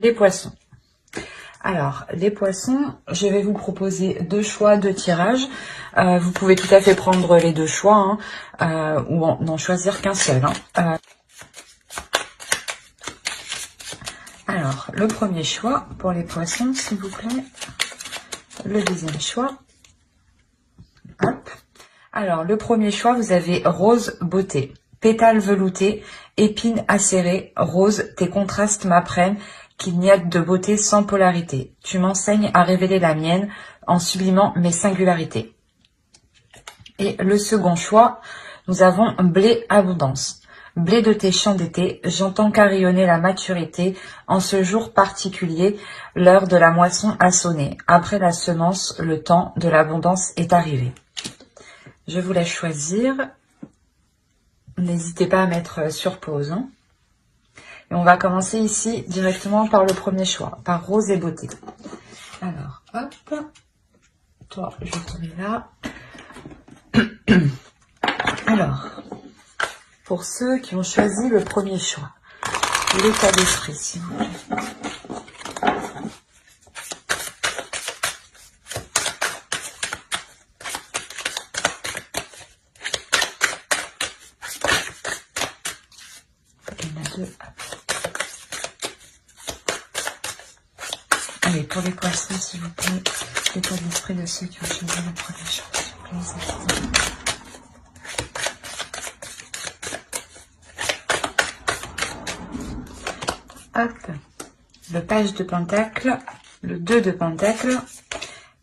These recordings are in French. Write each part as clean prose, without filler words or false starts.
Les poissons. Alors, les poissons, je vais vous proposer deux choix de tirage. Vous pouvez tout à fait prendre les deux choix ou n'en choisir qu'un seul. Alors, le premier choix pour les poissons, s'il vous plaît. Le deuxième choix. Hop. Alors, le premier choix, vous avez Rose Beauté. Pétales veloutés, épines acérées, rose, tes contrastes m'apprennent qu'il n'y a de beauté sans polarité. Tu m'enseignes à révéler la mienne en sublimant mes singularités. Et le second choix, nous avons Blé Abondance. Blé de tes champs d'été, j'entends carillonner la maturité. En ce jour particulier, l'heure de la moisson a sonné. Après la semence, le temps de l'abondance est arrivé. Je vous laisse choisir. N'hésitez pas à mettre sur pause. Et on va commencer ici directement par le premier choix, par Rose et Beauté. Alors, hop. Toi, je te mets là. Alors, pour ceux qui ont choisi le premier choix, l'état d'esprit, s'il vous plaît. Il y en a deux. Allez, pour les poissons, s'il vous plaît, l'état d'esprit de ceux qui ont choisi le premier choix, s'il vous plaît. Hop, le page de pentacle, le 2 de pentacle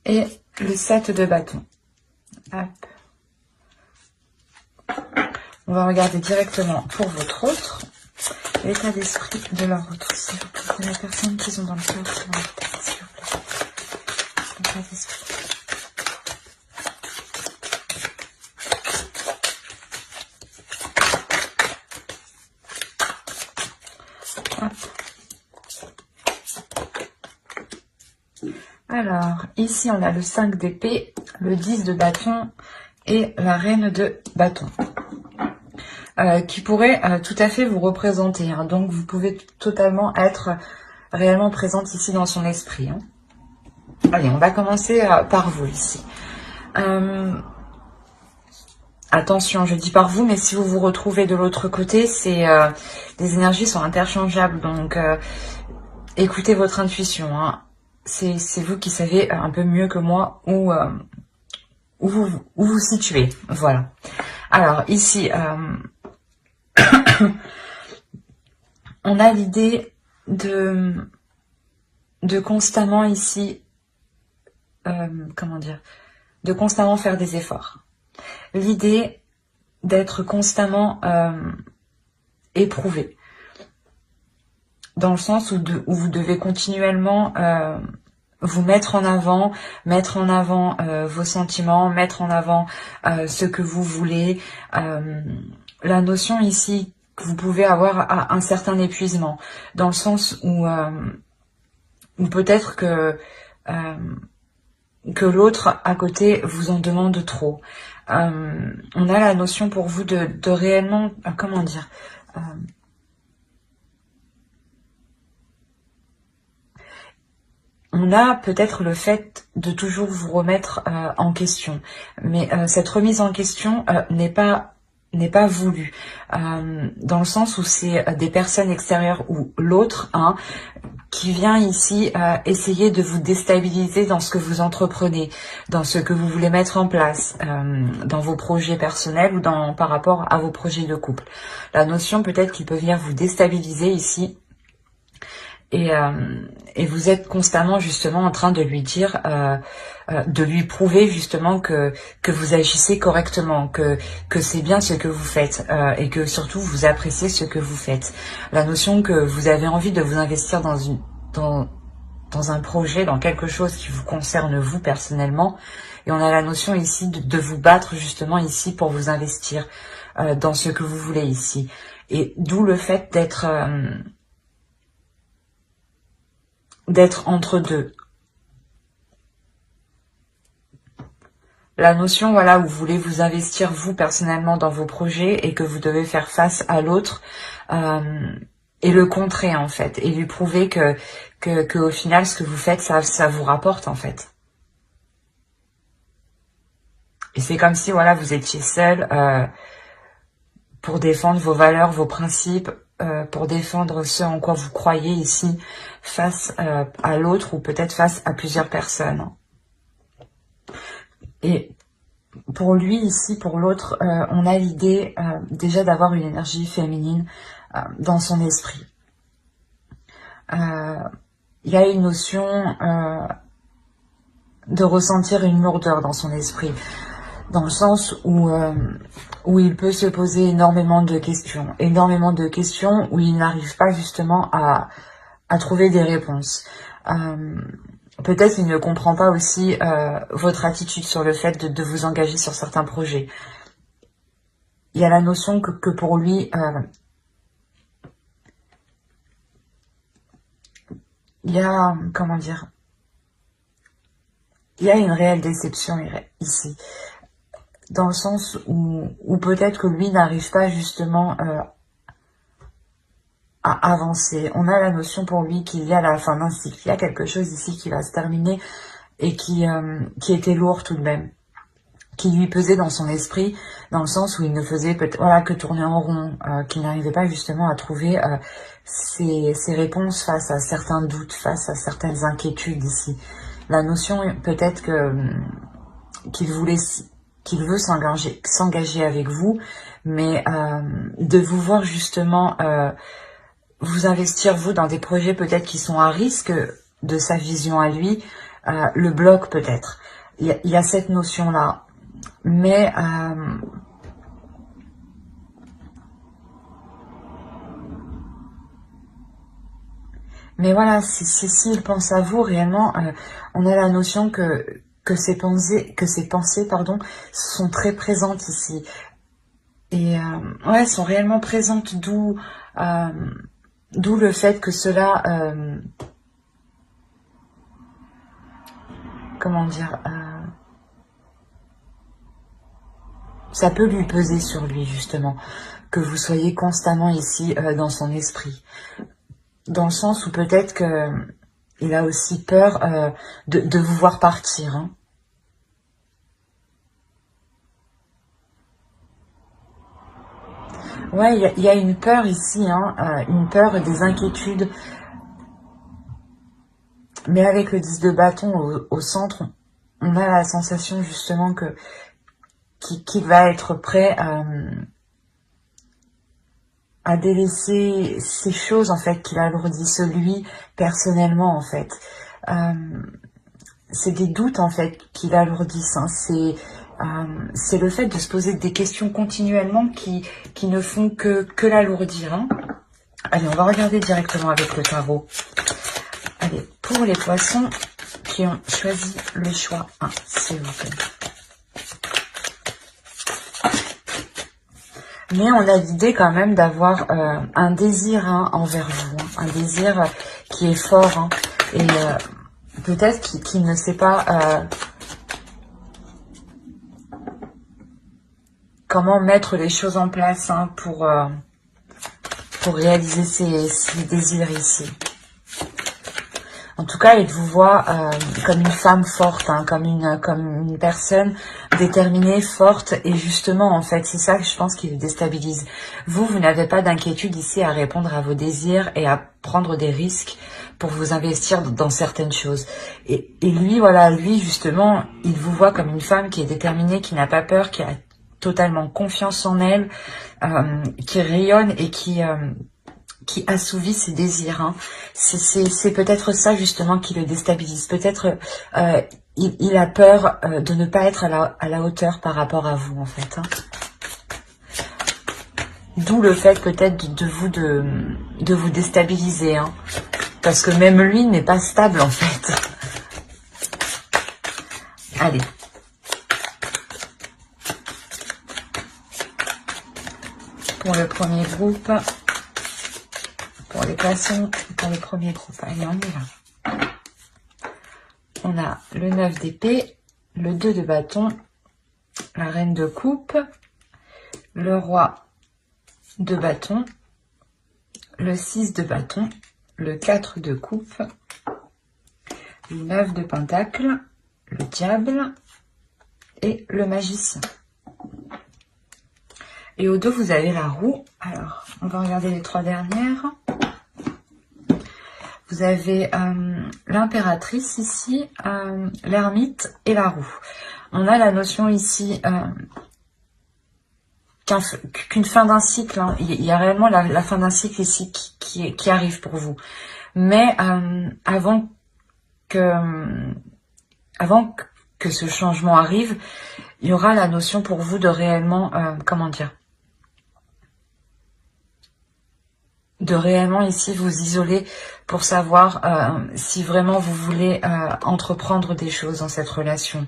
et le 7 de bâton. Hop. On va regarder directement pour votre autre. L'état d'esprit de leur autre, s'il vous plaît. De la personne qu'ils ont dans le cœur, dans la tête, s'il vous plaît. L'état d'esprit. Hop. Alors, ici, on a le 5 d'épée, le 10 de bâton et la reine de bâton. Qui pourrait tout à fait vous représenter. Donc, vous pouvez totalement être réellement présente ici dans son esprit. Allez, on va commencer par vous ici. Attention, je dis par vous, mais si vous vous retrouvez de l'autre côté, les énergies sont interchangeables. Donc, écoutez votre intuition. C'est vous qui savez un peu mieux que moi où vous situez. Voilà. Alors, ici... on a l'idée de constamment ici, de constamment faire des efforts. L'idée d'être constamment éprouvé, dans le sens où vous devez continuellement vous mettre en avant vos sentiments, mettre en avant ce que vous voulez. La notion ici que vous pouvez avoir un certain épuisement, dans le sens où peut-être que l'autre à côté vous en demande trop. On a la notion pour vous de réellement, on a peut-être le fait de toujours vous remettre en question, mais cette remise en question n'est pas voulu, dans le sens où c'est des personnes extérieures ou l'autre qui vient ici essayer de vous déstabiliser dans ce que vous entreprenez, dans ce que vous voulez mettre en place, dans vos projets personnels ou par rapport à vos projets de couple. La notion peut-être qu'il peut venir vous déstabiliser ici. Et vous êtes constamment justement en train de lui dire, de lui prouver justement que vous agissez correctement, que c'est bien ce que vous faites et que surtout vous appréciez ce que vous faites. La notion que vous avez envie de vous investir dans un projet, dans quelque chose qui vous concerne vous personnellement. Et on a la notion ici de vous battre justement ici pour vous investir dans ce que vous voulez ici. Et d'où le fait d'être entre deux. La notion, voilà, où vous voulez vous investir vous personnellement dans vos projets et que vous devez faire face à l'autre, et le contrer en fait, et lui prouver que au final ce que vous faites, ça vous rapporte en fait. Et c'est comme si voilà, vous étiez seul pour défendre vos valeurs, vos principes, pour défendre ce en quoi vous croyez ici face à l'autre ou peut-être face à plusieurs personnes. Et pour lui ici, pour l'autre, on a l'idée déjà d'avoir une énergie féminine dans son esprit. Il y a une notion de ressentir une lourdeur dans son esprit, dans le sens où il peut se poser énormément de questions où il n'arrive pas justement à trouver des réponses. Peut-être qu'il ne comprend pas aussi votre attitude sur le fait de vous engager sur certains projets. Il y a la notion que pour lui, il y a, comment dire, il y a une réelle déception ici. Dans le sens où peut-être que lui n'arrive pas justement à avancer. On a la notion pour lui qu'il y a la fin d'un cycle. Il y a quelque chose ici qui va se terminer et qui était lourd tout de même, qui lui pesait dans son esprit, dans le sens où il ne faisait voilà, que tourner en rond, qu'il n'arrivait pas justement à trouver ses réponses face à certains doutes, face à certaines inquiétudes ici. La notion peut-être qu'il veut s'engager avec vous, mais de vous voir justement vous investir vous dans des projets peut-être qui sont à risque de sa vision à lui, le bloque peut-être. Il y a cette notion-là. Mais voilà, s'il pense à vous réellement, on a la notion que ces pensées pardon, sont très présentes ici. Et ouais, sont réellement présentes, d'où le fait que cela, comment dire, ça peut lui peser sur lui justement, que vous soyez constamment ici dans son esprit. Dans le sens où peut-être que il a aussi peur de vous voir partir. Hein. Ouais, il y a une peur ici, hein, une peur des inquiétudes. Mais avec le 10 de bâton au centre, on a la sensation justement qu'il va être prêt à délaisser ces choses en fait qu'il alourdissent lui personnellement en fait. C'est des doutes en fait qui l'alourdissent. Hein. C'est le fait de se poser des questions continuellement qui ne font que l'alourdir. Hein. Allez, on va regarder directement avec le tarot. Allez, pour les poissons qui ont choisi le choix 1, s'il vous plaît. Mais on a l'idée quand même d'avoir un désir envers vous, un désir qui est fort. Hein, et peut-être qu'il ne sait pas comment mettre les choses en place pour réaliser ses désirs ici. En tout cas, il vous voit comme une femme forte, hein, comme une personne déterminée, forte. Et justement, en fait, c'est ça que je pense qui le déstabilise. Vous n'avez pas d'inquiétude ici à répondre à vos désirs et à prendre des risques pour vous investir dans certaines choses. Et lui, voilà, lui, justement, il vous voit comme une femme qui est déterminée, qui n'a pas peur, qui a totalement confiance en elle, qui rayonne et qui assouvit ses désirs. Hein. C'est peut-être ça justement qui le déstabilise. Peut-être il a peur de ne pas être à la hauteur par rapport à vous en fait. Hein. D'où le fait peut-être de vous déstabiliser. Hein. Parce que même lui n'est pas stable en fait. Allez. Pour le premier groupe. Pour les poissons, pour le premier groupe. Allez, on y va. On a le 9 d'épée, le 2 de bâton, la reine de coupe, le roi de bâton, le 6 de bâton, le 4 de coupe, le 9 de pentacle, le diable et le magicien. Et au dos, vous avez la roue. Alors, on va regarder les 3 dernières. Vous avez l'impératrice ici, l'ermite et la roue. On a la notion ici qu'une fin d'un cycle. Hein. Il y a réellement la fin d'un cycle ici qui arrive pour vous. Mais avant que ce changement arrive, il y aura la notion pour vous de réellement, comment dire, de réellement ici vous isoler pour savoir si vraiment vous voulez entreprendre des choses dans cette relation.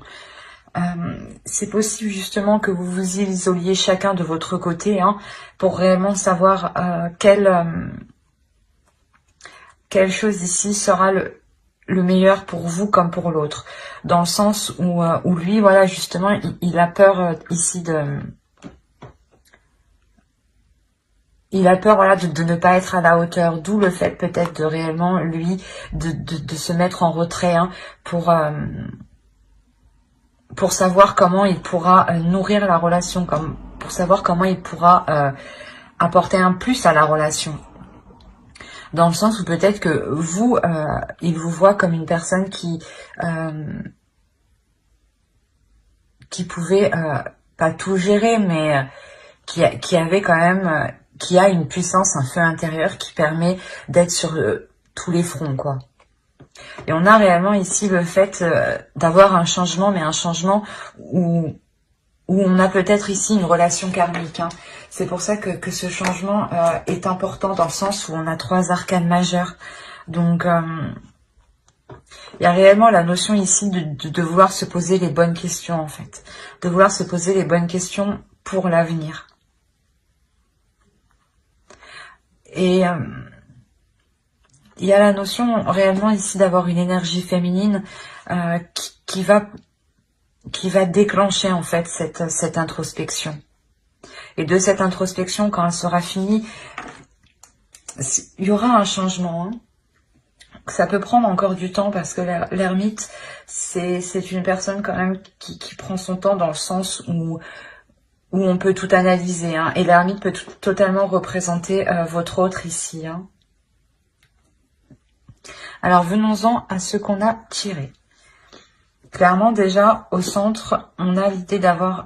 C'est possible justement que vous vous isoliez chacun de votre côté hein, pour réellement savoir quelle chose ici sera le meilleur pour vous comme pour l'autre. Dans le sens où lui, voilà, justement, il a peur ici de... Il a peur, voilà, de ne pas être à la hauteur, d'où le fait peut-être de réellement, lui, de se mettre en retrait hein, pour savoir comment il pourra nourrir la relation, pour savoir comment il pourra apporter un plus à la relation. Dans le sens où peut-être que vous, il vous voit comme une personne qui pouvait, pas tout gérer, mais qui avait quand même... qui a une puissance, un feu intérieur qui permet d'être sur tous les fronts, quoi. Et on a réellement ici le fait d'avoir un changement, mais un changement où on a peut-être ici une relation karmique. Hein. C'est pour ça que ce changement est important dans le sens où on a 3 arcanes majeures. Donc, il y a réellement la notion ici de vouloir se poser les bonnes questions, en fait. De vouloir se poser les bonnes questions pour l'avenir. Et il y a la notion réellement ici d'avoir une énergie féminine qui va déclencher en fait cette introspection. Et de cette introspection, quand elle sera finie, il y aura un changement. Hein. Ça peut prendre encore du temps parce que l'ermite, c'est une personne quand même qui prend son temps dans le sens où on peut tout analyser. Hein, et l'ermite peut totalement représenter votre autre ici. Hein. Alors, venons-en à ce qu'on a tiré. Clairement, déjà, au centre, on a l'idée d'avoir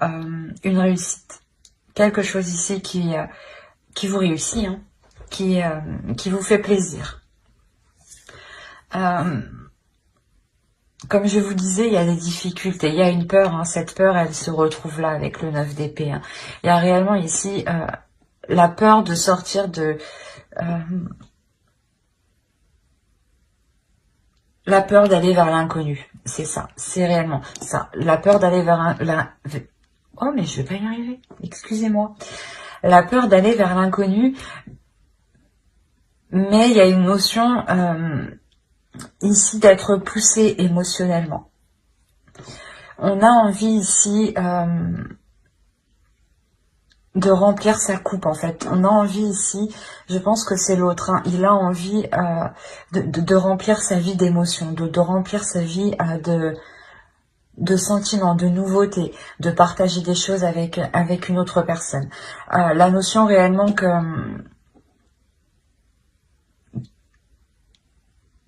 une réussite. Quelque chose ici qui vous réussit, hein, qui vous fait plaisir. Comme je vous disais, il y a des difficultés, il y a une peur. Hein, cette peur, elle se retrouve là avec le 9 d'épée. Hein. Il y a réellement ici la peur de sortir de... la peur d'aller vers l'inconnu, c'est ça, c'est réellement ça. La peur d'aller vers oh, mais je vais pas y arriver, excusez-moi. La peur d'aller vers l'inconnu, mais il y a une notion ici d'être poussé émotionnellement. On a envie ici de remplir sa coupe, en fait. On a envie ici, je pense que c'est l'autre, hein, il a envie de remplir sa vie d'émotions, de remplir sa vie de sentiments, de nouveautés, de partager des choses avec une autre personne. La notion réellement que...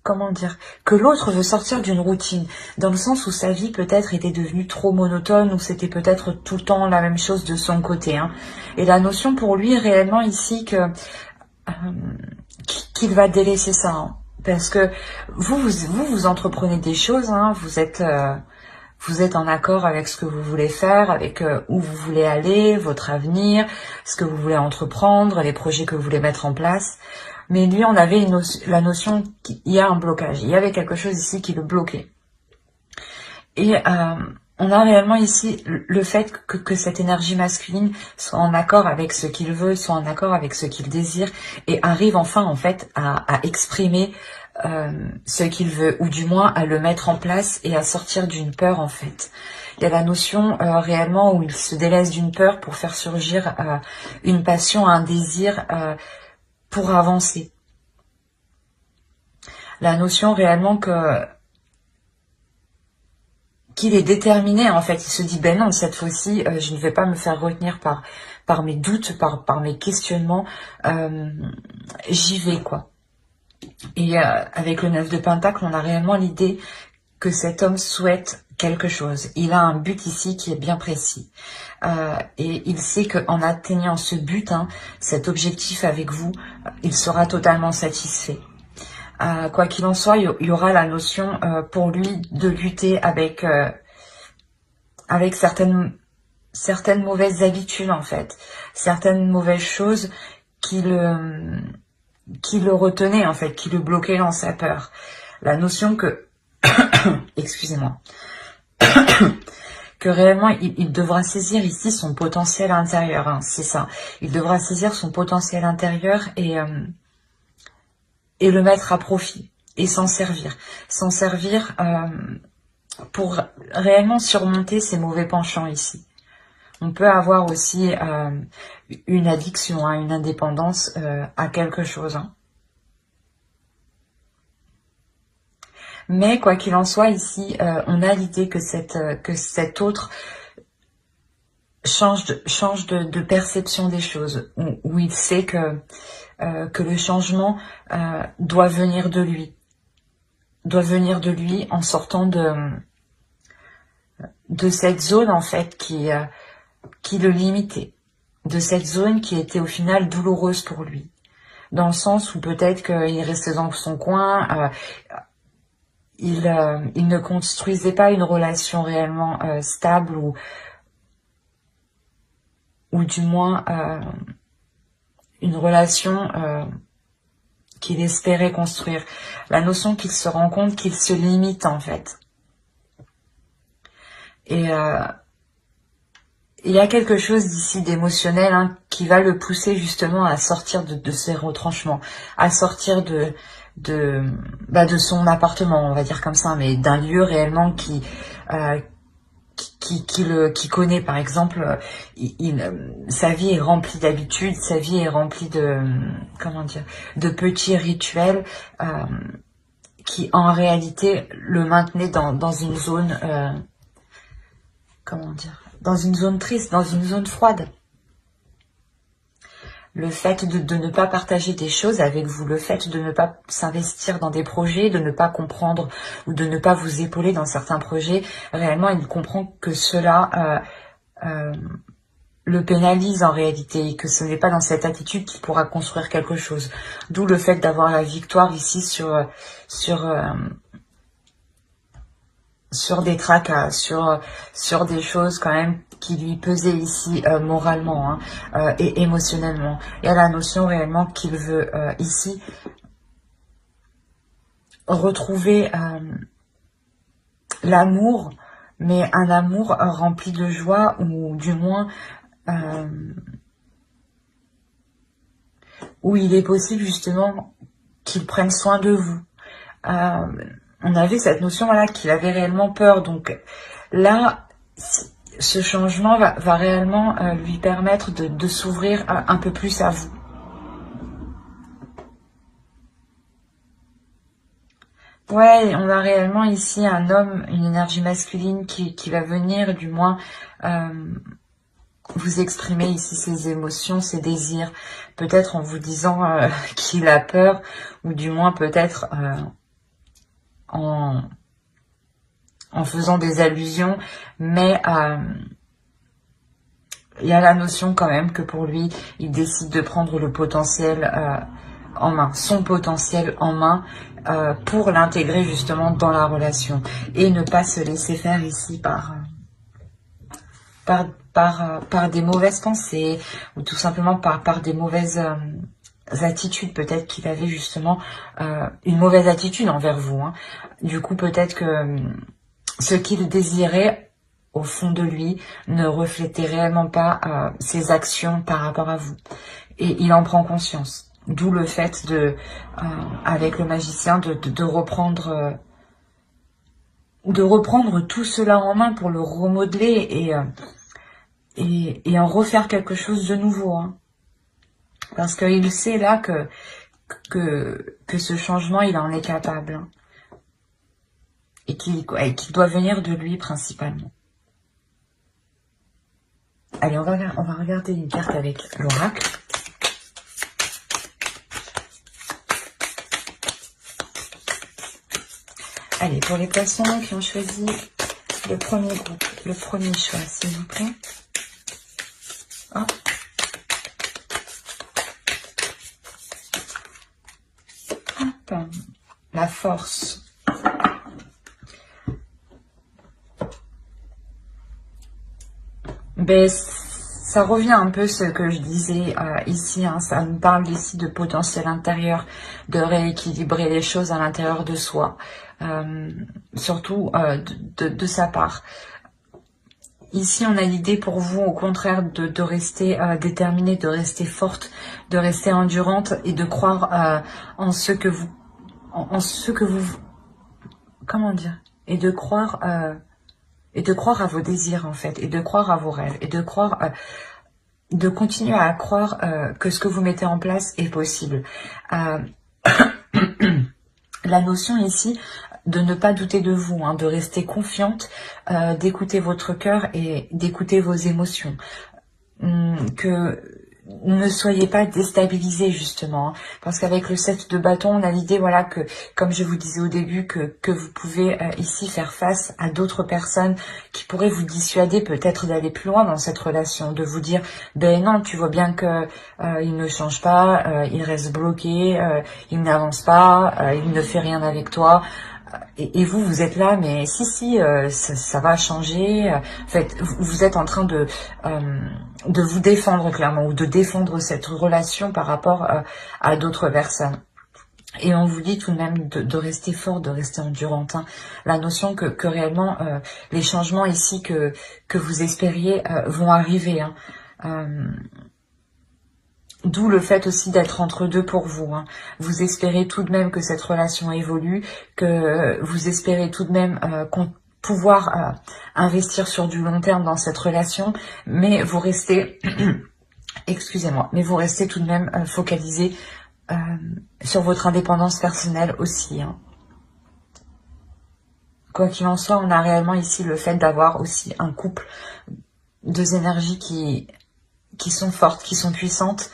comment dire, que l'autre veut sortir d'une routine, dans le sens où sa vie peut-être était devenue trop monotone, ou c'était peut-être tout le temps la même chose de son côté. Hein. Et la notion pour lui réellement ici que qu'il va délaisser ça. Hein. Parce que vous entreprenez des choses, hein, vous êtes en accord avec ce que vous voulez faire, avec où vous voulez aller, votre avenir, ce que vous voulez entreprendre, les projets que vous voulez mettre en place. Mais lui, on avait la notion qu'il y a un blocage. Il y avait quelque chose ici qui le bloquait. Et on a réellement ici le fait que cette énergie masculine soit en accord avec ce qu'il veut, soit en accord avec ce qu'il désire, et arrive enfin, en fait, à exprimer ce qu'il veut, ou du moins à le mettre en place et à sortir d'une peur, en fait. Il y a la notion réellement où il se délaisse d'une peur pour faire surgir une passion, un désir pour avancer. La notion réellement qu'il est déterminé, en fait. Il se dit, ben non, cette fois-ci, je ne vais pas me faire retenir par mes doutes, par mes questionnements. J'y vais, quoi. Et avec le 9 de Pentacle, on a réellement l'idée que cet homme souhaite quelque chose. Il a un but ici qui est bien précis. Et il sait qu'en atteignant ce but, cet objectif avec vous, il sera totalement satisfait. Quoi qu'il en soit, il y aura la notion pour lui de lutter avec certaines mauvaises habitudes, en fait, certaines mauvaises choses qui le retenaient, en fait, qui le bloquaient dans sa peur. La notion que, excusez-moi, que réellement il devra saisir ici son potentiel intérieur, c'est ça. Il devra saisir son potentiel intérieur et le mettre à profit et s'en servir. S'en servir pour réellement surmonter ses mauvais penchants ici. On peut avoir aussi une addiction, une indépendance à quelque chose. Mais quoi qu'il en soit, ici, on a l'idée que cet autre change de perception des choses, où il sait que le changement doit venir de lui. Doit venir de lui en sortant de cette zone, en fait, qui le limitait. De cette zone qui était au final douloureuse pour lui. Dans le sens où peut-être qu'il restait dans son coin, il ne construisait pas une relation réellement stable ou du moins une relation qu'il espérait construire. La notion qu'il se rend compte qu'il se limite, en fait. Et il y a quelque chose d'ici d'émotionnel qui va le pousser justement à sortir de ses retranchements, à sortir de son appartement, on va dire comme ça, mais d'un lieu réellement qui connaît. Par exemple, sa vie est remplie d'habitudes, sa vie est remplie de petits rituels qui en réalité le maintenaient dans une zone dans une zone triste, dans une zone froide. Le fait de ne pas partager des choses avec vous, le fait de ne pas s'investir dans des projets, de ne pas comprendre ou de ne pas vous épauler dans certains projets, réellement il comprend que cela le pénalise en réalité et que ce n'est pas dans cette attitude qu'il pourra construire quelque chose. D'où le fait d'avoir la victoire ici sur des tracas, sur des choses quand même qui lui pesaient ici moralement et émotionnellement. Il y a la notion réellement qu'il veut ici retrouver l'amour, mais un amour rempli de joie, ou du moins où il est possible justement qu'il prenne soin de vous. On avait cette notion qu'il avait réellement peur. Donc là, ce changement va réellement lui permettre de s'ouvrir un peu plus à vous. Ouais, on a réellement ici un homme, une énergie masculine qui va venir du moins vous exprimer ici ses émotions, ses désirs. Peut-être en vous disant qu'il a peur, ou du moins peut-être en faisant des allusions, mais il y a la notion quand même que pour lui, il décide de prendre le potentiel en main, son potentiel en main, pour l'intégrer justement dans la relation et ne pas se laisser faire ici par des mauvaises pensées, ou tout simplement par des mauvaises attitudes. Peut-être qu'il avait justement une mauvaise attitude envers vous. Du coup, peut-être que ce qu'il désirait au fond de lui ne reflétait réellement pas ses actions par rapport à vous. Et il en prend conscience. D'où le fait avec le magicien, de reprendre tout cela en main pour le remodeler et en refaire quelque chose de nouveau. Parce qu'il sait là que ce changement, il en est capable. Hein. Et qu'il doit venir de lui principalement. Allez, on va regarder une carte avec l'oracle. Allez, pour les poissons qui ont choisi le premier groupe, le premier choix, s'il vous plaît. Hop. Hop. La force. Ben, ça revient un peu ce que je disais ici, hein, ça nous parle ici de potentiel intérieur, de rééquilibrer les choses à l'intérieur de soi, surtout de sa part. Ici, on a l'idée pour vous, au contraire, de rester déterminée, de rester forte, de rester endurante et de croire en ce que vous, comment dire, et de croire à vos désirs en fait, et de croire à vos rêves, et de croire, de continuer à croire que ce que vous mettez en place est possible. La notion ici de ne pas douter de vous, hein, de rester confiante, d'écouter votre cœur et d'écouter vos émotions. Que ne soyez pas déstabilisés justement, hein, parce qu'avec le 7 de bâton, on a l'idée, voilà, que comme je vous disais au début, que vous pouvez ici faire face à d'autres personnes qui pourraient vous dissuader peut-être d'aller plus loin dans cette relation, de vous dire, ben non, tu vois bien que il ne change pas, il reste bloqué, il n'avance pas, il ne fait rien avec toi. Et vous, vous êtes là, mais si, ça va changer. En fait, vous êtes en train de vous défendre clairement, ou de défendre cette relation par rapport à d'autres personnes. Et on vous dit tout de même de rester fort, de rester endurante. Hein. La notion que réellement, les changements ici que vous espériez vont arriver. Hein. D'où le fait aussi d'être entre deux pour vous. Hein. Vous espérez tout de même que cette relation évolue, que vous espérez tout de même pouvoir investir sur du long terme dans cette relation, mais vous restez, excusez-moi, mais vous restez tout de même focalisé sur votre indépendance personnelle aussi. Hein. Quoi qu'il en soit, on a réellement ici le fait d'avoir aussi un couple, deux énergies qui sont fortes, qui sont puissantes,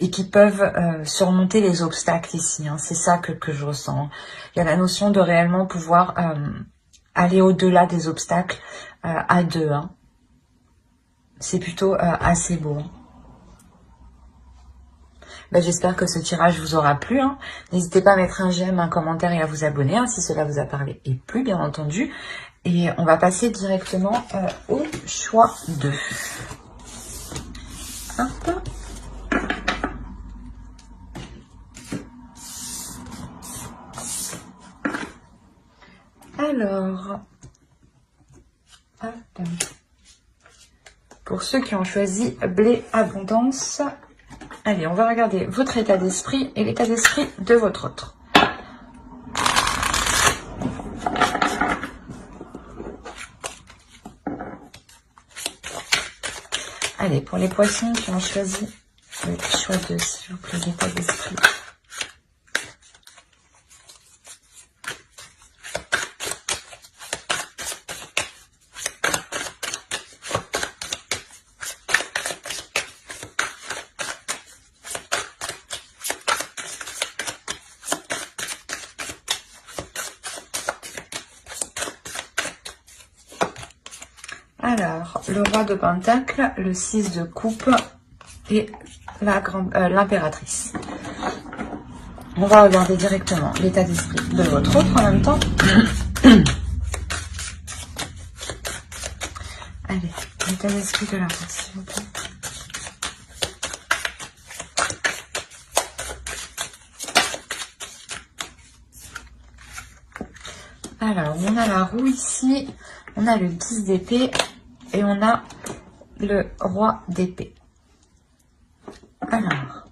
et qui peuvent surmonter les obstacles ici. Hein. C'est ça que je ressens. Il y a la notion de réellement pouvoir aller au-delà des obstacles à deux. Hein. C'est plutôt assez beau. Hein. Ben, j'espère que ce tirage vous aura plu. Hein. N'hésitez pas à mettre un j'aime, un commentaire et à vous abonner hein, si cela vous a parlé et plu, bien entendu. Et on va passer directement au choix 2. Hop. Alors, hop. Pour ceux qui ont choisi blé abondance, allez, on va regarder votre état d'esprit et l'état d'esprit de votre autre. Allez, pour les poissons qui ont choisi le choix 2, s'il vous plaît, l'état d'esprit. Alors, le roi de pentacle, le 6 de coupe et l'impératrice. On va regarder directement l'état d'esprit de votre autre en même temps. Allez, l'état d'esprit de la reine, s'il vous plaît. Alors, on a la roue ici, on a le 10 d'épée et on a le roi d'épée. Alors,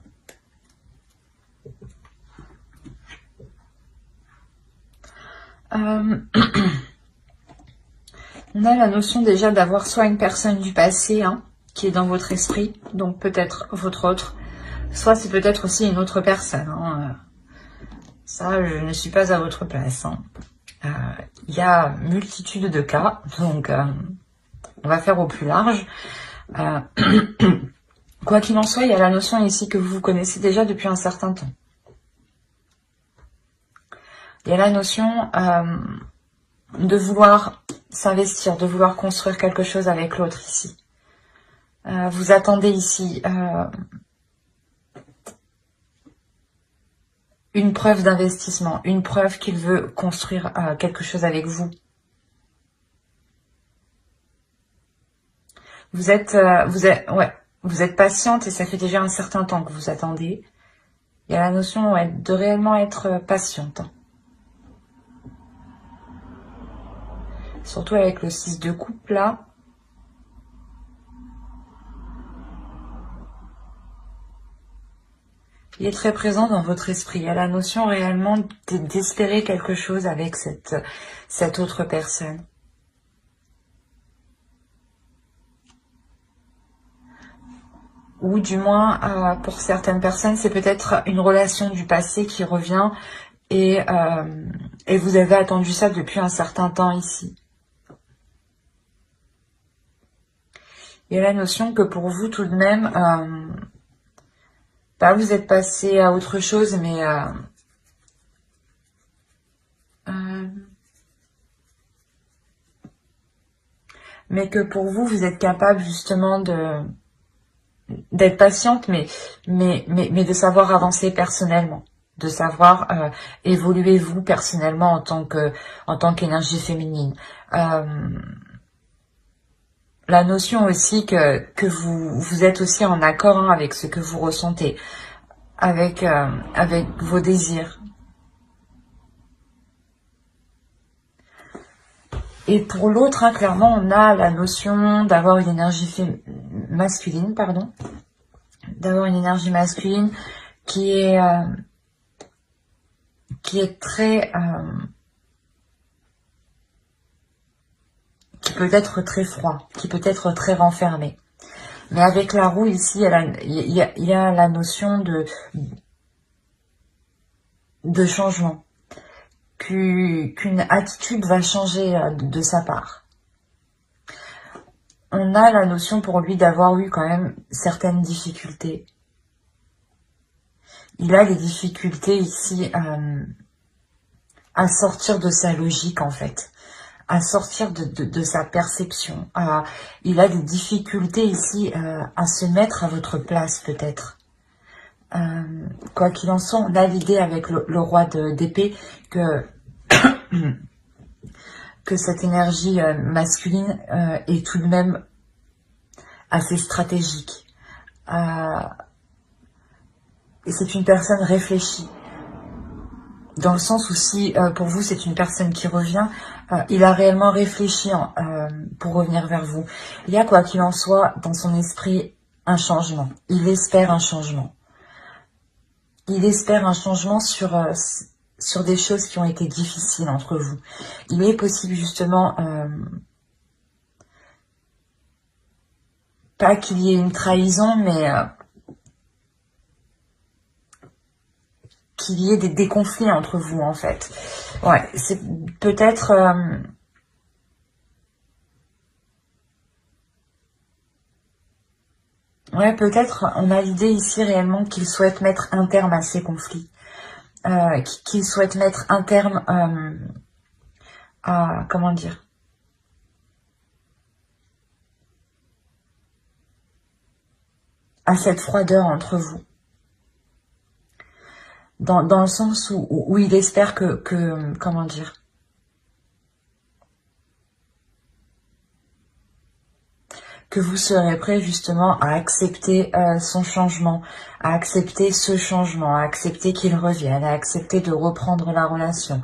on a la notion déjà d'avoir soit une personne du passé hein, qui est dans votre esprit, donc peut-être votre autre, Soit c'est peut-être aussi une autre personne. Hein. Ça, je ne suis pas à votre place. Hein. Il y a multitude de cas, donc on va faire au plus large. Quoi qu'il en soit, il y a la notion ici que vous connaissez déjà depuis un certain temps. Il y a la notion de vouloir s'investir, de vouloir construire quelque chose avec l'autre ici. Vous attendez ici une preuve d'investissement, une preuve qu'il veut construire quelque chose avec vous. Vous êtes patiente et ça fait déjà un certain temps que vous attendez. Il y a la notion de réellement être patiente. Surtout avec le 6 de coupe là. Il est très présent dans votre esprit. Il y a la notion réellement d'espérer quelque chose avec cette autre personne. Ou du moins, pour certaines personnes, c'est peut-être une relation du passé qui revient et vous avez attendu ça depuis un certain temps ici. Il y a la notion que pour vous, tout de même, vous êtes passé à autre chose, mais que pour vous, vous êtes capable justement d'être patiente, mais de savoir avancer personnellement, de savoir évoluer vous personnellement en tant qu'énergie féminine. La notion aussi que vous êtes aussi en accord avec ce que vous ressentez, avec vos désirs. Et pour l'autre, clairement, on a la notion d'avoir une énergie masculine, d'avoir une énergie masculine qui est très qui peut être très froid, qui peut être très renfermé. Mais avec la roue ici, il y a la notion de changement, qu'une attitude va changer de sa part. On a la notion pour lui d'avoir eu quand même certaines difficultés. Il a des difficultés ici à sortir de sa logique en fait, à sortir de sa perception. Il a des difficultés ici à se mettre à votre place peut-être. Quoi qu'il en soit, on a l'idée avec le roi d'épée que cette énergie masculine est tout de même assez stratégique. Et c'est une personne réfléchie. Dans le sens où si pour vous c'est une personne qui revient, il a réellement réfléchi pour revenir vers vous. Il y a quoi qu'il en soit dans son esprit un changement. Il espère un changement. Il espère un changement sur des choses qui ont été difficiles entre vous. Il est possible justement, pas qu'il y ait une trahison, mais qu'il y ait des conflits entre vous en fait. Ouais, c'est peut-être... ouais, peut-être on a l'idée ici réellement qu'il souhaite mettre un terme à ces conflits. Qu'il souhaite mettre un terme à... Comment dire ? À cette froideur entre vous. Dans le sens où il espère que comment dire, que vous serez prêt justement à accepter son changement, à accepter ce changement, à accepter qu'il revienne, à accepter de reprendre la relation.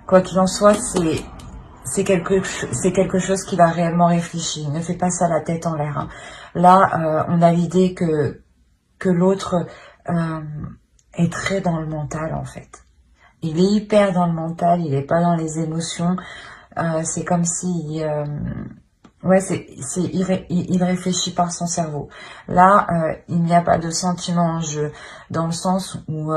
Quoi qu'il en soit, c'est quelque chose qu'il a réellement réfléchi. Ne fait pas ça la tête en l'air. Hein. Là, on a l'idée que l'autre est très dans le mental en fait. Il est hyper dans le mental, il n'est pas dans les émotions. C'est comme si Ouais, il réfléchit par son cerveau. Là, il n'y a pas de sentiment en jeu, dans le sens où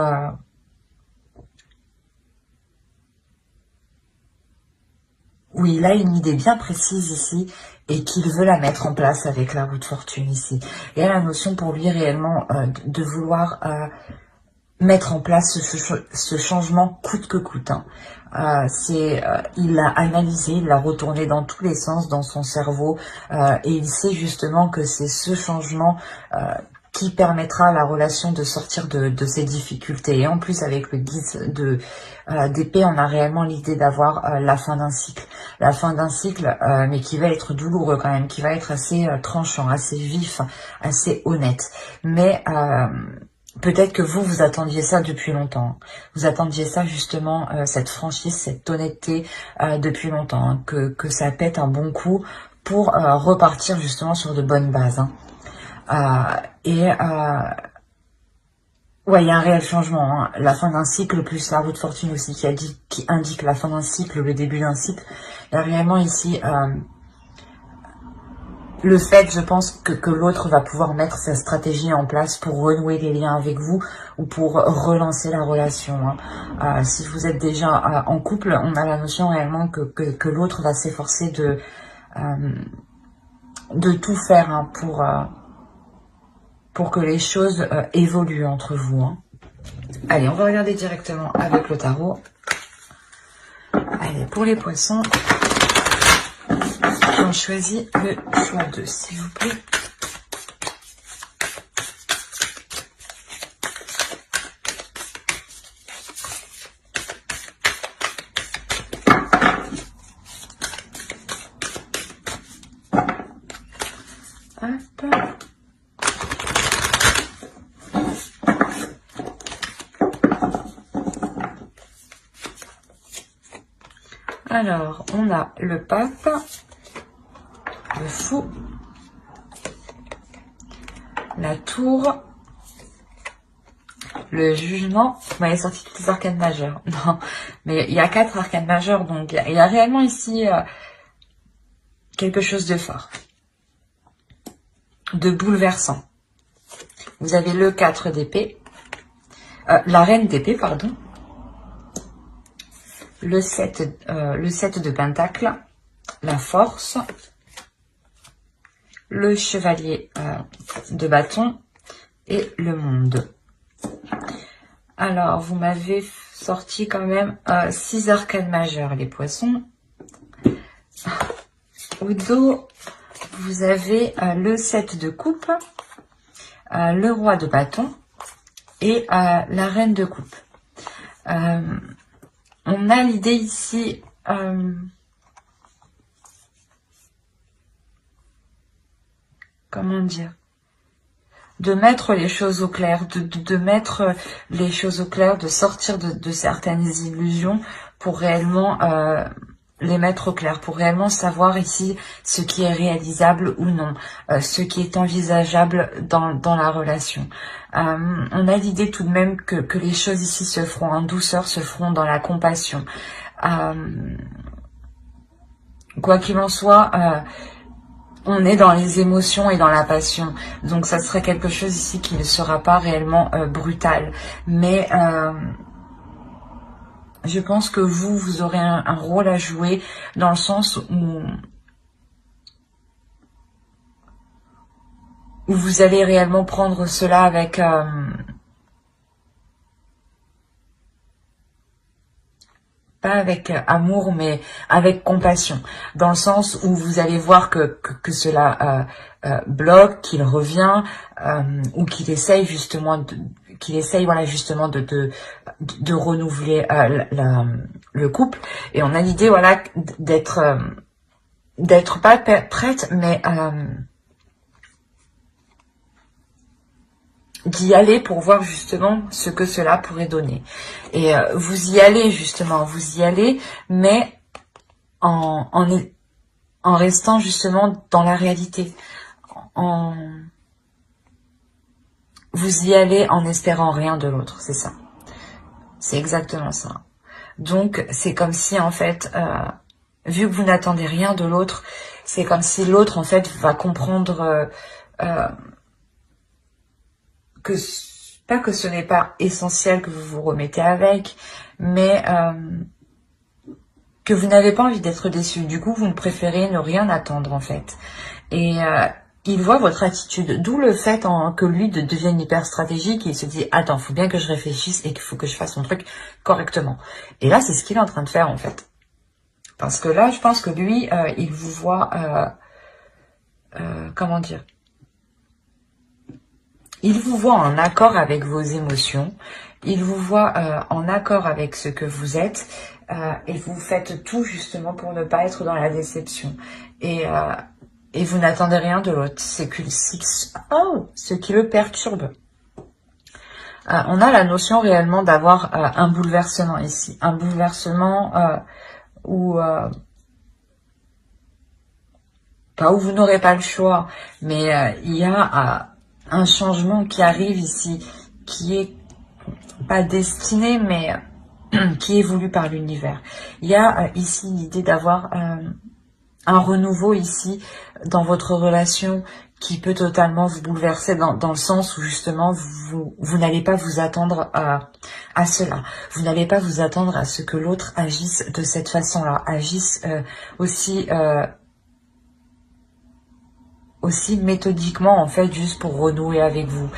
oui, il a une idée bien précise ici et qu'il veut la mettre en place avec la roue de fortune ici. Il y a la notion pour lui réellement de vouloir mettre en place ce changement coûte que coûte. Hein. Il l'a analysé, il l'a retourné dans tous les sens dans son cerveau et il sait justement que c'est ce changement qui permettra à la relation de sortir de ses difficultés. Et en plus, avec le guide d'épée, on a réellement l'idée d'avoir la fin d'un cycle. La fin d'un cycle, mais qui va être douloureux quand même, qui va être assez tranchant, assez vif, assez honnête. Mais peut-être que vous attendiez ça depuis longtemps. Vous attendiez ça justement, cette franchise, cette honnêteté depuis longtemps. Hein, que ça pète un bon coup pour repartir justement sur de bonnes bases. Hein. Ouais, il y a un réel changement. Hein. La fin d'un cycle, plus la roue de fortune aussi qui indique la fin d'un cycle, le début d'un cycle. Il y a réellement ici le fait, je pense, que l'autre va pouvoir mettre sa stratégie en place pour renouer les liens avec vous ou pour relancer la relation. Hein. Si vous êtes déjà en couple, on a la notion réellement que l'autre va s'efforcer de tout faire hein, pour que les choses évoluent entre vous. Hein. Allez, on va regarder directement avec le tarot. Allez, pour les poissons, on choisit le choix 2, s'il vous plaît. Hop. Alors, on a le pape, le fou, la tour, le jugement. Vous m'avez sorti toutes les arcanes majeures. Non, mais il y a 4 arcanes majeures, donc il y a réellement ici quelque chose de fort, de bouleversant. Vous avez le 4 d'épée, la reine d'épée, pardon, le 7 de pentacle, la force, le chevalier de bâton et le monde. Alors, vous m'avez sorti quand même 6 arcanes majeures, les poissons. Au dos, vous avez le 7 de coupe, le roi de bâton et la reine de coupe. On a l'idée ici comment dire, de mettre les choses au clair, de mettre les choses au clair, de sortir de certaines illusions pour réellement les mettre au clair, pour réellement savoir ici ce qui est réalisable ou non, ce qui est envisageable dans la relation. On a l'idée tout de même que les choses ici se feront en douceur, se feront dans la compassion. Quoi qu'il en soit, on est dans les émotions et dans la passion. Donc ça serait quelque chose ici qui ne sera pas réellement brutal. Mais je pense que vous aurez un rôle à jouer dans le sens où vous allez réellement prendre cela avec pas avec amour, mais avec compassion, dans le sens où vous allez voir que cela bloque, qu'il revient, ou qu'il essaye justement voilà justement de renouveler le couple. Et on a l'idée voilà d'être pas prête, mais d'y aller pour voir justement ce que cela pourrait donner. Et vous y allez justement, vous y allez, mais en restant justement dans la réalité. Vous y allez en espérant rien de l'autre, c'est ça. C'est exactement ça. Donc c'est comme si en fait vu que vous n'attendez rien de l'autre, c'est comme si l'autre, en fait, va comprendre que, pas que ce n'est pas essentiel que vous vous remettez avec, mais que vous n'avez pas envie d'être déçu. Du coup, vous préférez ne rien attendre, en fait. Et il voit votre attitude, d'où le fait que lui devienne hyper stratégique. Il se dit, attends, faut bien que je réfléchisse et qu'il faut que je fasse mon truc correctement. Et là, c'est ce qu'il est en train de faire, en fait. Parce que là, je pense que lui, il vous voit, comment dire, il vous voit en accord avec vos émotions, il vous voit en accord avec ce que vous êtes, et vous faites tout justement pour ne pas être dans la déception. Et vous n'attendez rien de l'autre. C'est ce qui le perturbe. On a la notion réellement d'avoir un bouleversement ici. Un bouleversement où... pas où vous n'aurez pas le choix, mais il y a un changement qui arrive ici, qui est pas destiné, mais qui est voulu par l'univers. Il y a ici l'idée d'avoir un renouveau ici dans votre relation qui peut totalement vous bouleverser dans le sens où justement vous n'allez pas vous attendre à cela. Vous n'allez pas vous attendre à ce que l'autre agisse de cette façon-là, agisse aussi méthodiquement en fait, juste pour renouer avec vous.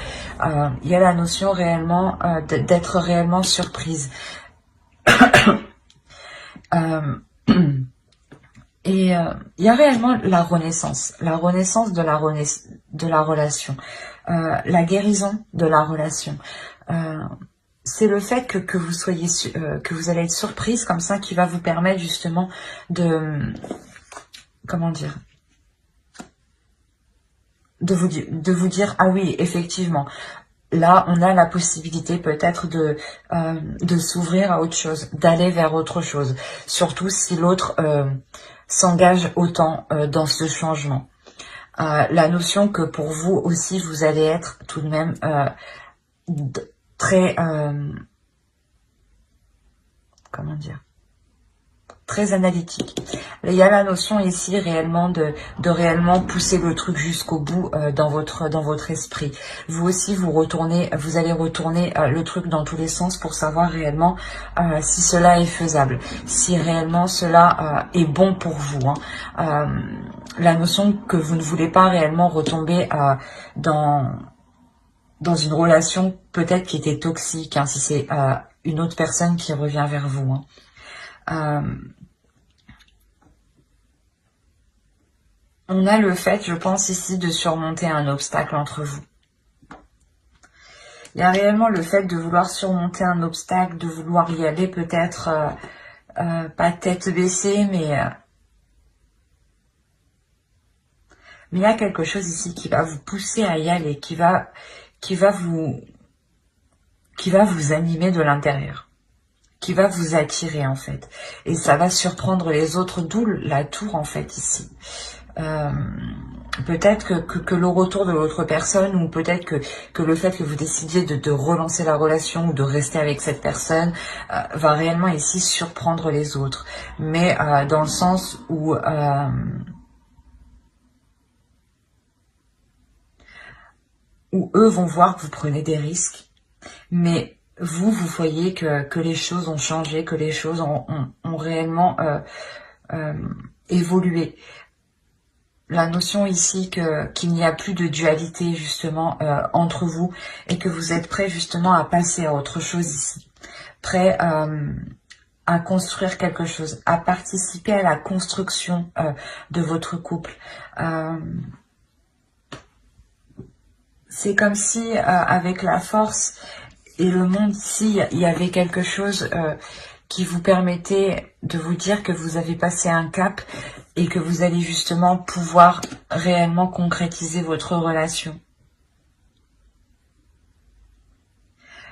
Il y a la notion réellement d'être réellement surprise. Et il y a réellement la renaissance de la relation, la guérison de la relation. C'est le fait que vous soyez que vous allez être surprise comme ça qui va vous permettre justement de comment dire, de vous dire ah oui effectivement. Là, on a la possibilité peut-être de s'ouvrir à autre chose, d'aller vers autre chose. Surtout si l'autre s'engage autant dans ce changement. La notion que pour vous aussi, vous allez être tout de même très... comment dire, très analytique. Il y a la notion ici réellement de réellement pousser le truc jusqu'au bout dans votre esprit. Vous aussi vous allez retourner le truc dans tous les sens pour savoir réellement si cela est faisable, si réellement cela est bon pour vous. La notion que vous ne voulez pas réellement retomber dans une relation peut-être qui était toxique, si c'est une autre personne qui revient vers vous. On a le fait, je pense ici, de surmonter un obstacle entre vous. Il y a réellement le fait de vouloir surmonter un obstacle, de vouloir y aller peut-être, pas tête baissée, mais il y a quelque chose ici qui va vous pousser à y aller, qui va vous animer de l'intérieur, qui va vous attirer en fait. Et ça va surprendre les autres, d'où la tour en fait ici. Peut-être que le retour de l'autre personne ou peut-être que le fait que vous décidiez de relancer la relation ou de rester avec cette personne va réellement ici surprendre les autres. Mais dans le sens où eux vont voir que vous prenez des risques, mais vous voyez que les choses ont changé, que les choses ont réellement évolué. La notion ici qu'il n'y a plus de dualité justement entre vous et que vous êtes prêt justement à passer à autre chose ici. Prêt à construire quelque chose, à participer à la construction de votre couple. C'est comme si avec la force et le monde ici, il y avait quelque chose qui vous permettait de vous dire que vous avez passé un cap et que vous allez justement pouvoir réellement concrétiser votre relation.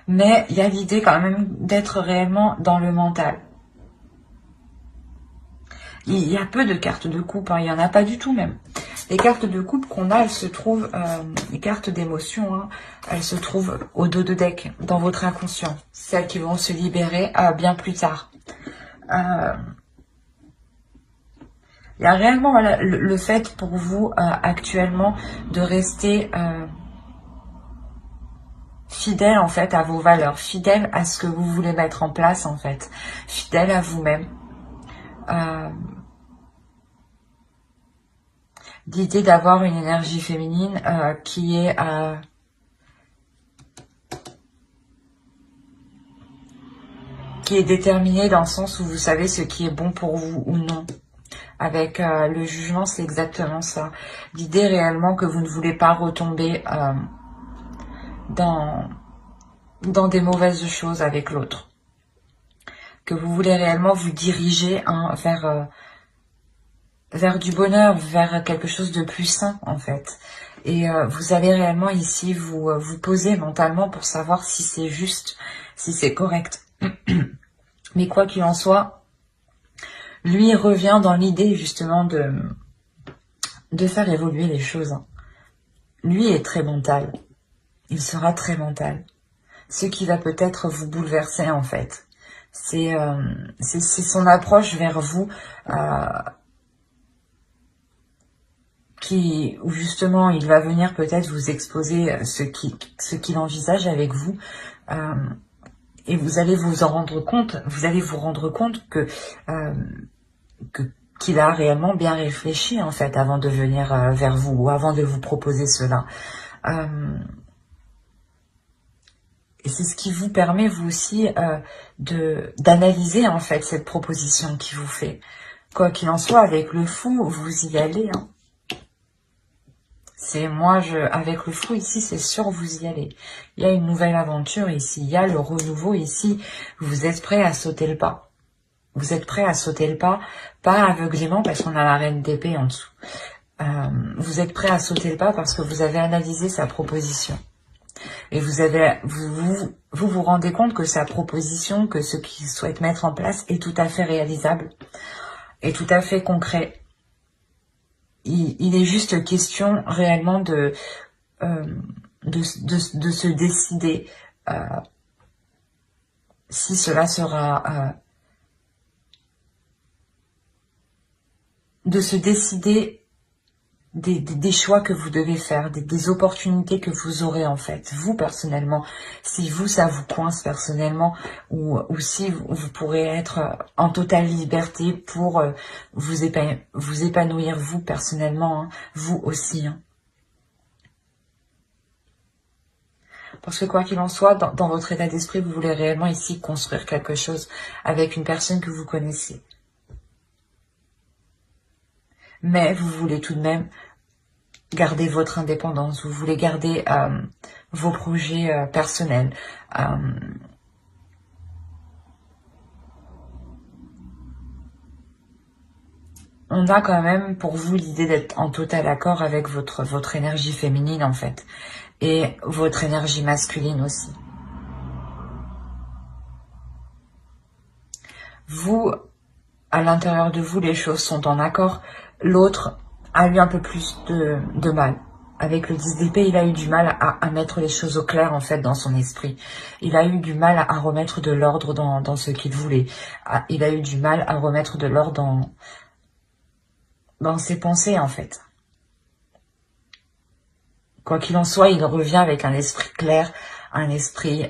Mais il y a l'idée quand même d'être réellement dans le mental. Il y a peu de cartes de coupe, il n'y en a pas du tout même. Les cartes de coupe qu'on a, elles se trouvent, les cartes d'émotion, elles se trouvent au dos de deck, dans votre inconscient. Celles qui vont se libérer bien plus tard. Il y a réellement voilà, le fait pour vous actuellement de rester fidèle en fait à vos valeurs, fidèle à ce que vous voulez mettre en place en fait, fidèle à vous-même. L'idée d'avoir une énergie féminine qui est déterminée dans le sens où vous savez ce qui est bon pour vous ou non. Avec le jugement, c'est exactement ça. L'idée réellement que vous ne voulez pas retomber dans des mauvaises choses avec l'autre. Que vous voulez réellement vous diriger vers du bonheur, vers quelque chose de plus sain en fait. Et vous allez réellement ici vous poser mentalement pour savoir si c'est juste, si c'est correct. Mais quoi qu'il en soit, lui revient dans l'idée justement de faire évoluer les choses. Lui est très mental. Il sera très mental. Ce qui va peut-être vous bouleverser en fait. C'est son approche vers vous où justement il va venir peut-être vous exposer ce qu'il envisage avec vous. Et vous allez vous en rendre compte, que qu'il a réellement bien réfléchi en fait avant de venir vers vous ou avant de vous proposer cela. Et c'est ce qui vous permet vous aussi d'analyser en fait cette proposition qu'il vous fait. Quoi qu'il en soit, avec le fou, vous y allez. Hein. Avec le fou ici, c'est sûr, vous y allez. Il y a une nouvelle aventure ici, il y a le renouveau ici. Vous êtes prêt à sauter le pas. Vous êtes prêt à sauter le pas, pas aveuglément parce qu'on a la reine d'épée en dessous. Vous êtes prêt à sauter le pas parce que vous avez analysé sa proposition. Et vous rendez compte que sa proposition, que ce qu'il souhaite mettre en place est tout à fait réalisable, est tout à fait concret. Il est juste question réellement de se décider si cela sera... de se décider des choix que vous devez faire, des opportunités que vous aurez en fait, vous personnellement, si vous ça vous coince personnellement ou si vous pourrez être en totale liberté pour vous épanouir vous personnellement, hein, vous aussi. Hein. Parce que quoi qu'il en soit, dans votre état d'esprit, vous voulez réellement ici construire quelque chose avec une personne que vous connaissez. Mais vous voulez tout de même garder votre indépendance, vous voulez garder vos projets personnels. On a quand même pour vous l'idée d'être en total accord avec votre énergie féminine en fait. Et votre énergie masculine aussi. Vous, à l'intérieur de vous, les choses sont en accord. L'autre a eu un peu plus de mal. Avec le 10 d'épée, il a eu du mal à mettre les choses au clair, en fait, dans son esprit. Il a eu du mal à remettre de l'ordre dans ce qu'il voulait. Il a eu du mal à remettre de l'ordre dans ses pensées, en fait. Quoi qu'il en soit, il revient avec un esprit clair, un esprit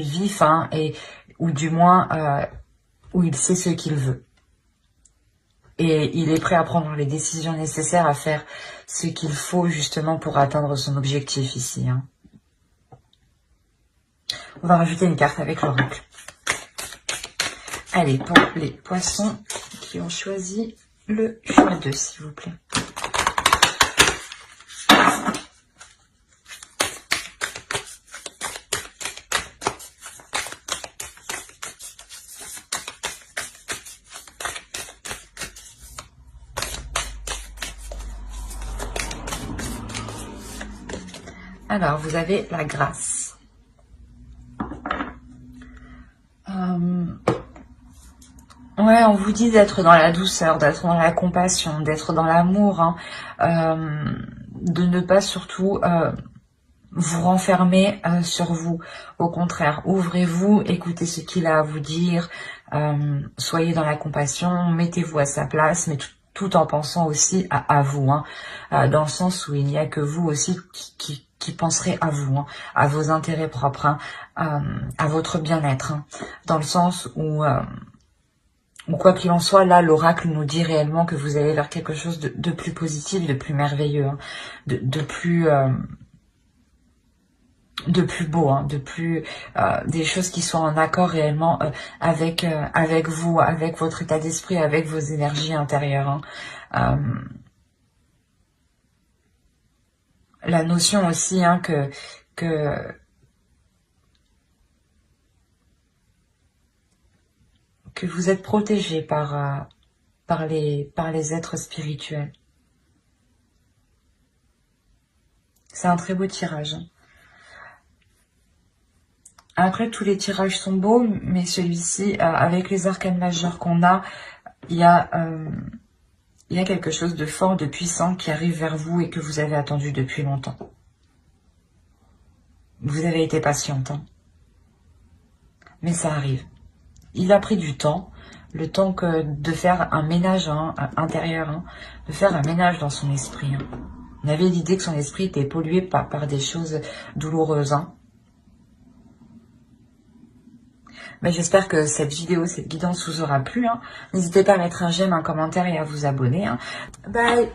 vif, hein, ou du moins où il sait ce qu'il veut. Et il est prêt à prendre les décisions nécessaires, à faire ce qu'il faut justement pour atteindre son objectif ici. Hein. On va rajouter une carte avec l'oracle. Allez, pour les poissons qui ont choisi le choix 2, s'il vous plaît. Alors, vous avez la grâce. Ouais, on vous dit d'être dans la douceur, d'être dans la compassion, d'être dans l'amour, hein, de ne pas surtout vous renfermer sur vous. Au contraire, ouvrez-vous, écoutez ce qu'il a à vous dire, Soyez dans la compassion, mettez-vous à sa place, mais tout en pensant aussi à vous, hein, dans le sens où il n'y a que vous aussi qui penserez à vous, hein, à vos intérêts propres, hein, à votre bien-être, hein, dans le sens où quoi qu'il en soit, là, l'oracle nous dit réellement que vous allez vers quelque chose de plus positif, de plus merveilleux, hein, de plus beau, hein, des choses qui sont en accord réellement avec vous, avec votre état d'esprit, avec vos énergies intérieures, hein. La notion aussi, hein, que vous êtes protégé par les êtres spirituels. C'est un très beau tirage, hein. Après, tous les tirages sont beaux, mais celui-ci, avec les arcanes majeures qu'on a, il y a quelque chose de fort, de puissant qui arrive vers vous et que vous avez attendu depuis longtemps. Vous avez été patiente, hein. Mais ça arrive. Il a pris du temps, le temps de faire un ménage, hein, intérieur, hein, de faire un ménage dans son esprit, hein. On avait l'idée que son esprit était pollué par des choses douloureuses, hein. Mais j'espère que cette vidéo, cette guidance vous aura plu, hein. N'hésitez pas à mettre un j'aime, un commentaire et à vous abonner, hein. Bye.